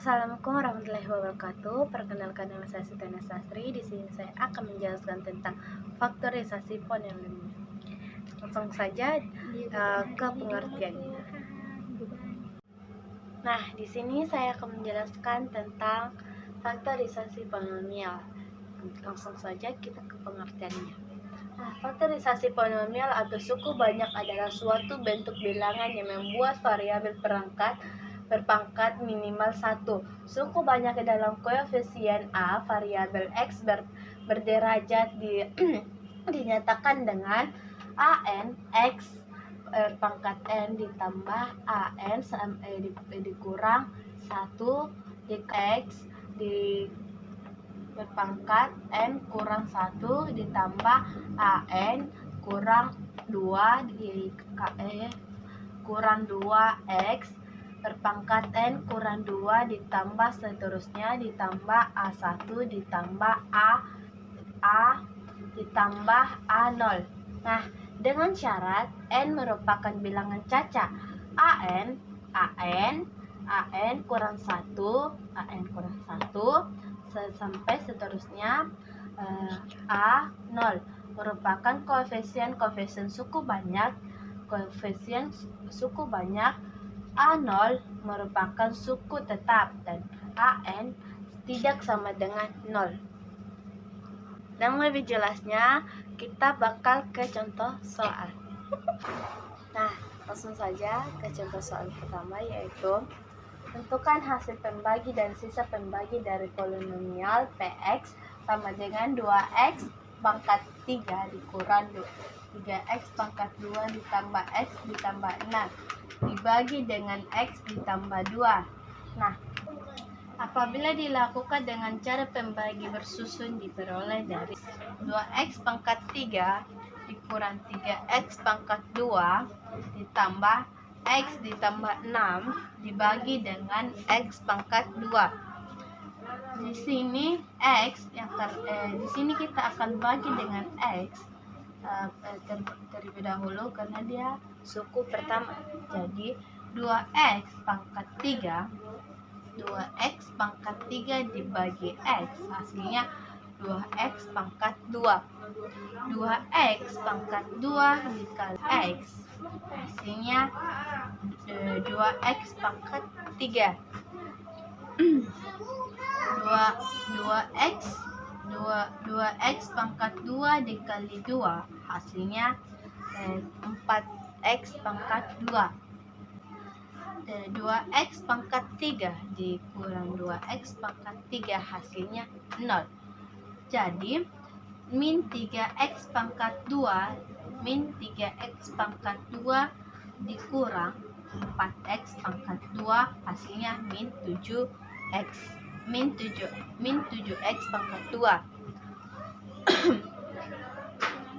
Assalamualaikum warahmatullahi wabarakatuh. Perkenalkan, nama saya Sitana Sastri. Di sini saya akan menjelaskan tentang faktorisasi polinomial. Langsung saja ke pengertiannya. Nah, di sini saya akan menjelaskan tentang faktorisasi polinomial. Langsung saja kita ke pengertiannya. Nah, faktorisasi polinomial atau suku banyak adalah suatu bentuk bilangan yang membuat variabel berpangkat minimal 1. Suku banyak dalam koefisien A, variabel X berderajat dinyatakan dengan AN X pangkat N ditambah AN dikurang 1 X berpangkat N kurang 1 ditambah AN kurang 2 kurang 2X berpangkat N kurang 2 ditambah seterusnya ditambah A1 ditambah A ditambah A0. Nah, dengan syarat N merupakan bilangan cacat. AN kurang 1 sampai seterusnya A0 merupakan koefisien suku banyak. Koefisien suku banyak A0 merupakan suku tetap dan AN tidak sama dengan 0. Dan lebih jelasnya kita bakal ke contoh soal. Nah, langsung saja ke contoh soal pertama, yaitu tentukan hasil pembagi dan sisa pembagi dari polinomial Px sama dengan 2x pangkat 3 dikurang 3x pangkat 2 ditambah x ditambah 6 dibagi dengan x ditambah 2. Nah, apabila dilakukan dengan cara pembagi bersusun diperoleh dari 2x pangkat 3 dikurang 3x pangkat 2 ditambah x ditambah 6 dibagi dengan x pangkat 2. Di sini x di sini kita akan bagi dengan x terlebih dahulu karena dia suku pertama. Jadi 2x pangkat 3 dibagi x hasilnya 2x pangkat 2. 2x pangkat 2 dikali x hasilnya 2x pangkat 3. 2x pangkat 2 dikali 2 hasilnya 4x pangkat 2. 2x pangkat 3 dikurang 2x pangkat 3 hasilnya 0. Jadi min 3x pangkat 2 dikurang 4x pangkat 2 hasilnya min 7x pangkat 2.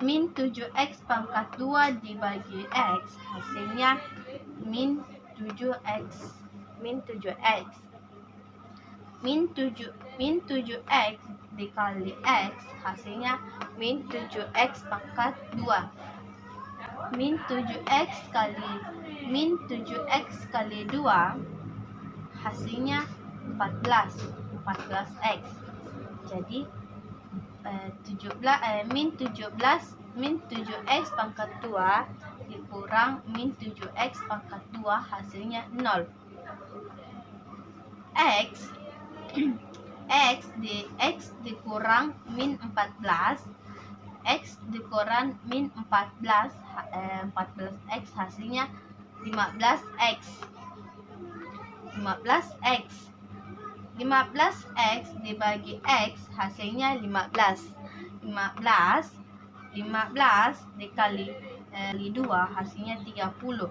Min 7x pangkat 2 dibagi x hasilnya min 7x. Min 7x dikali x hasilnya min 7x pangkat 2. Min 7x kali 2 hasilnya 14x. Jadi min 7x pangkat 2 dikurang min 7x pangkat 2 hasilnya 0. X dikurang min 14 x dikurang min 14x hasilnya 15x. 15x dibagi x hasilnya 15 dikali 2 hasilnya 30.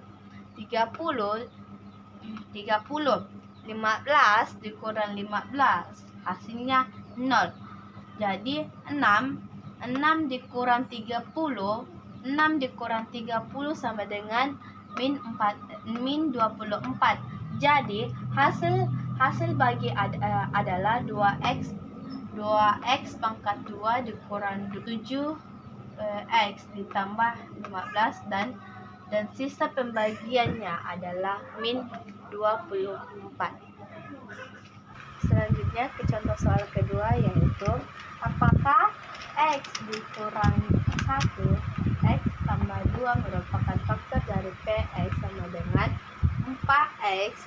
15 dikurang 15 hasilnya 0. Jadi 6 dikurang 30 sama dengan min 24. Jadi hasil bagi adalah 2x pangkat 2 dikurang 7x ditambah 15 dan sisa pembagiannya adalah min 24. soal kedua, yaitu apakah X dikurang 1 X tambah 2 merupakan faktor dari P. X sama dengan 4X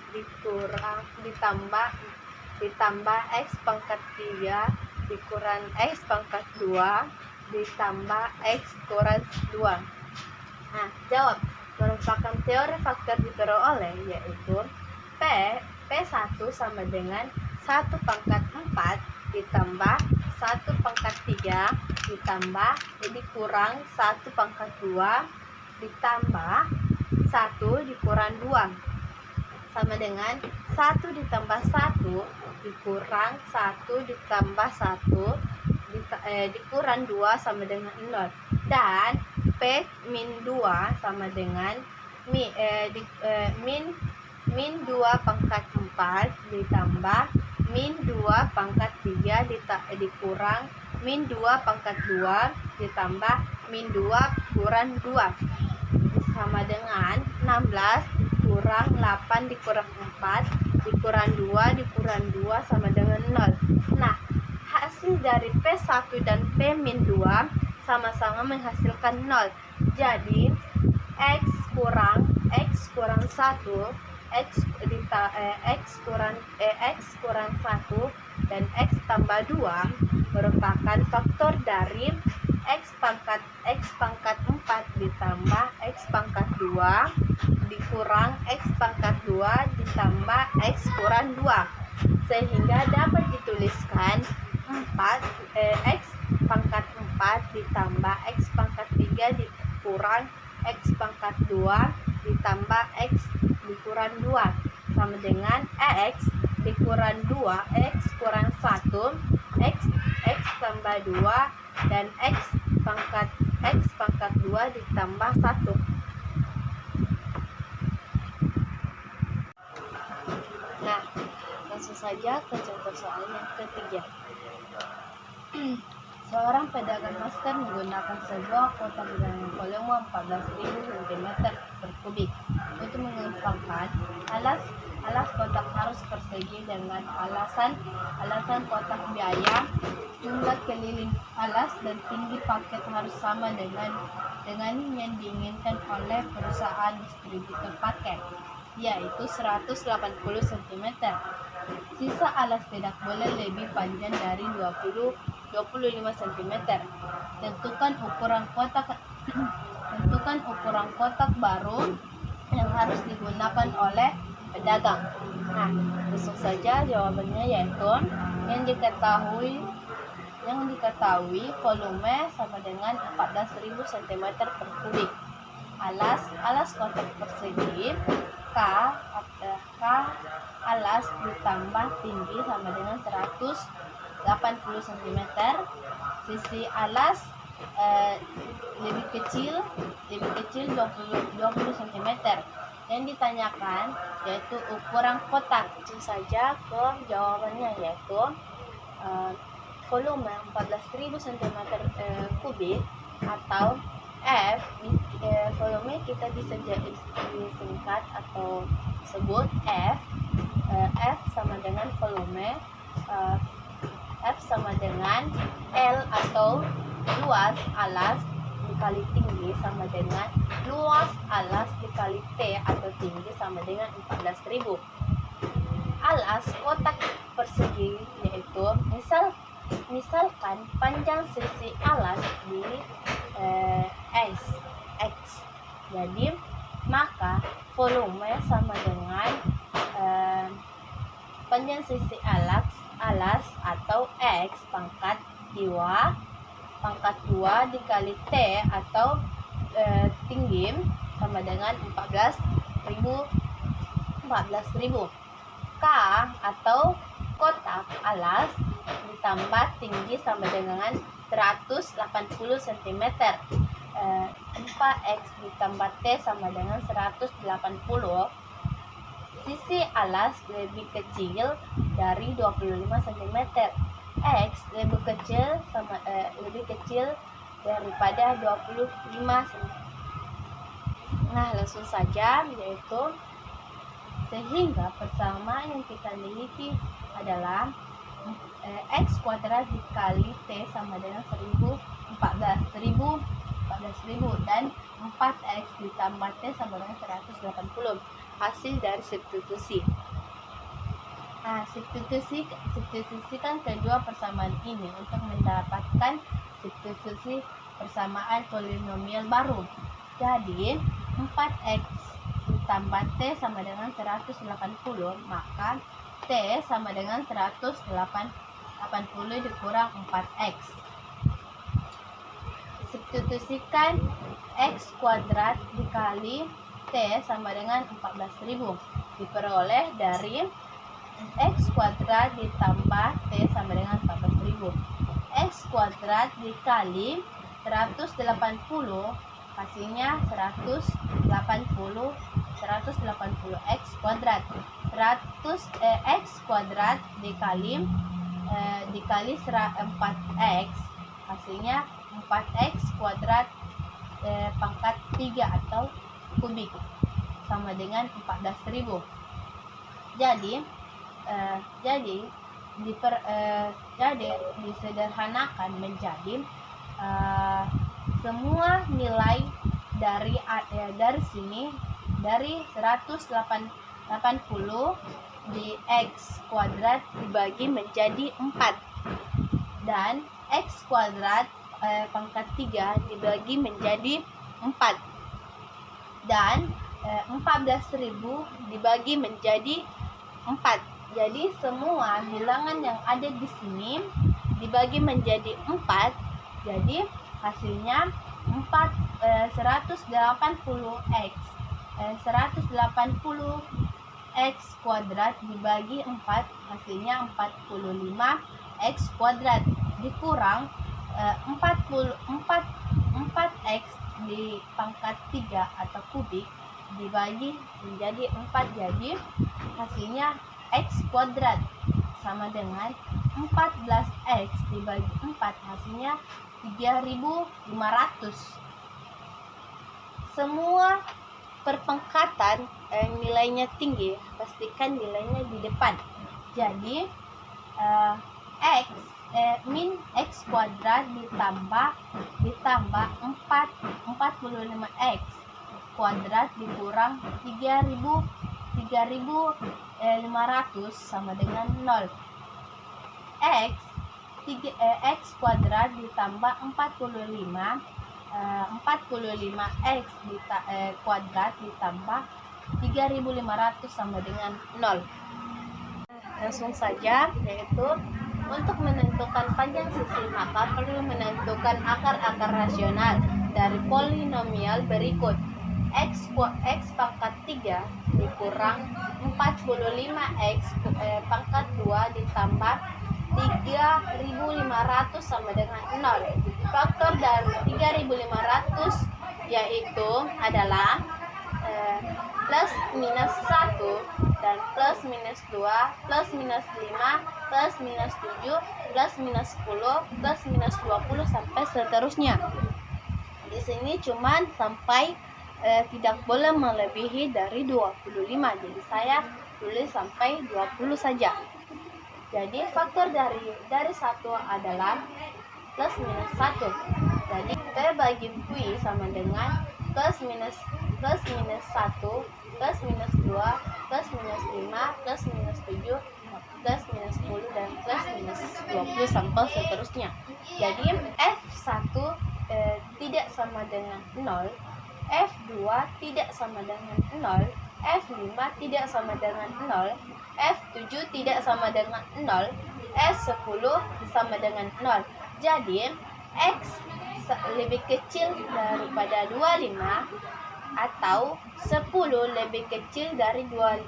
ditambah X pangkat 3 dikurang X pangkat 2 ditambah X kurang 2. Nah, jawab. Merupakan teori faktor diperoleh, yaitu P1 sama dengan 1 pangkat 4 ditambah 1 pangkat 3 ditambah dikurang 1 pangkat 2 ditambah 1 dikurang 2 sama dengan 1 ditambah 1 dikurang 1 ditambah 1 dikurang 2 sama dengan 0. Dan P min 2 sama dengan min 2 pangkat 4 ditambah min 2 pangkat 3 dikurang min 2 pangkat 2 ditambah min 2 kurang 2 sama dengan 16 dikurang 8 dikurang 4 dikurang 2 dikurang 2 sama dengan 0. Nah, hasil dari P1 dan P min 2 sama-sama menghasilkan 0. Jadi X kurang 1 X kurang 1 dan X tambah 2 merupakan faktor dari X pangkat 4 ditambah X pangkat 2 dikurang X pangkat 2 ditambah X kurang 2, sehingga dapat dituliskan X pangkat 4 ditambah X pangkat 3 dikurang X pangkat 2 ditambah X dikurang 2 sama dengan X dikurang 2 X kurang 1 X tambah 2 dan X pangkat 2 ditambah 1. Nah, langsung saja ke contoh soal yang ketiga. Seorang pedagang masker menggunakan sebuah kotak dengan volume 14.000 cm per kubik untuk mengembangkan alas kotak harus persegi dengan alasan kotak biaya, jumlah keliling alas dan tinggi paket harus sama dengan yang diinginkan oleh perusahaan distributor paket, yaitu 180 cm. Sisa alas tidak boleh lebih panjang dari 25 cm. Tentukan ukuran kotak baru yang harus digunakan oleh pedagang. Nah, langsung saja jawabannya, yaitu yang diketahui volume sama dengan 14.000 cm per kubik. Alas kotak persegi K alas ditambah tinggi sama dengan 180 cm. Sisi alas lebih kecil 20 cm. Yang ditanyakan yaitu ukuran kotak. Langsung saja ke jawabannya, yaitu volume 14.000 cm kubik atau F. Volume kita bisa disingkat atau sebut F. F sama dengan volume, F sama dengan L atau luas alas dikali tinggi sama dengan luas alas dikali T atau tinggi sama dengan 14.000. Alas kotak persegi yaitu misalkan panjang sisi alas di X. Jadi maka volume sama dengan panjang sisi alas atau X pangkat 2 dikali T atau tinggi sama dengan 14.000. K atau kotak alas ditambah tinggi sama dengan 180 cm. 4X ditambah T sama dengan 180. Sisi alas lebih kecil dari 25 cm. X lebih kecil daripada 25 cm. Nah, langsung saja, yaitu sehingga persamaan yang kita miliki adalah X kuadrat dikali T sama dengan 14.000 dan 4X ditambah T sama dengan 180. Hasil dari substitusi. Nah, substitusikan kedua persamaan ini untuk mendapatkan substitusi persamaan polinomial baru. Jadi 4X ditambah T sama dengan 180, maka T sama dengan 180 dikurang 4X. Substitusikan X kuadrat dikali T sama dengan 14.000, diperoleh dari X kuadrat ditambah T sama dengan 14.000. X kuadrat dikali 180 hasilnya 180 X kuadrat. X kuadrat dikali 4X hasilnya 4X kuadrat pangkat 3 atau kubik sama dengan 14.000. Jadi disederhanakan menjadi semua nilai dari sini, dari 180 di X kuadrat dibagi menjadi 4 dan X kuadrat pangkat 3 dibagi menjadi 4 dan 14.000 dibagi menjadi 4. Jadi semua bilangan yang ada di sini dibagi menjadi 4. Jadi hasilnya 180X 180X kuadrat dibagi 4 hasilnya 45X kuadrat dikurang 4X di pangkat 3 atau kubik dibagi menjadi 4, jadi hasilnya X kuadrat sama dengan 14X dibagi 4 hasilnya 3.500. Semua perpangkatan nilainya tinggi, pastikan nilainya di depan. Jadi min X kuadrat ditambah 45X kuadrat dikurang 3.500 sama dengan 0. X kuadrat ditambah 45X kuadrat ditambah 3.500 sama dengan 0. Langsung saja, yaitu untuk menentukan panjang sisi maka perlu menentukan akar-akar rasional dari polinomial berikut. X pangkat 3 dikurang 45X pangkat 2 ditambah 3.500 sama dengan 0. Faktor dari 3.500 yaitu adalah plus minus 1 dan plus minus 2 plus minus 5 plus minus 7 plus minus 10 plus minus 20 sampai seterusnya. Di sini cuman sampai tidak boleh melebihi dari 25, jadi saya tulis sampai 20 saja. Jadi faktor dari 1 adalah plus minus 1. Jadi P bagi Q sama dengan plus minus 1 plus minus 2 plus minus 5 plus minus 7 plus minus 10 dan plus minus 20 sampai seterusnya. Jadi F1 tidak sama dengan 0, F2 tidak sama dengan 0, F5 tidak sama dengan 0, F7 tidak sama dengan 0, F10 sama dengan 0. Jadi X lebih kecil daripada 25 atau 10 lebih kecil dari 25,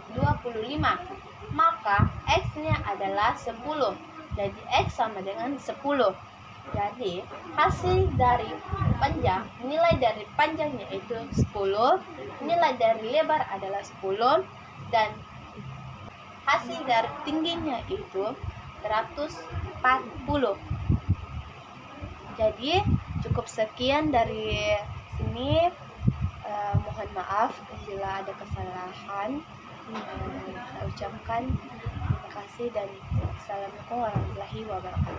maka X-nya adalah 10. Jadi X sama dengan 10. Jadi hasil dari panjang, nilai dari panjangnya itu 10, nilai dari lebar adalah 10, dan hasil dari tingginya itu 140. Jadi cukup sekian dari sini. Mohon maaf bila ada kesalahan. Saya ucapkan terima kasih dan Assalamualaikum warahmatullahi wabarakatuh.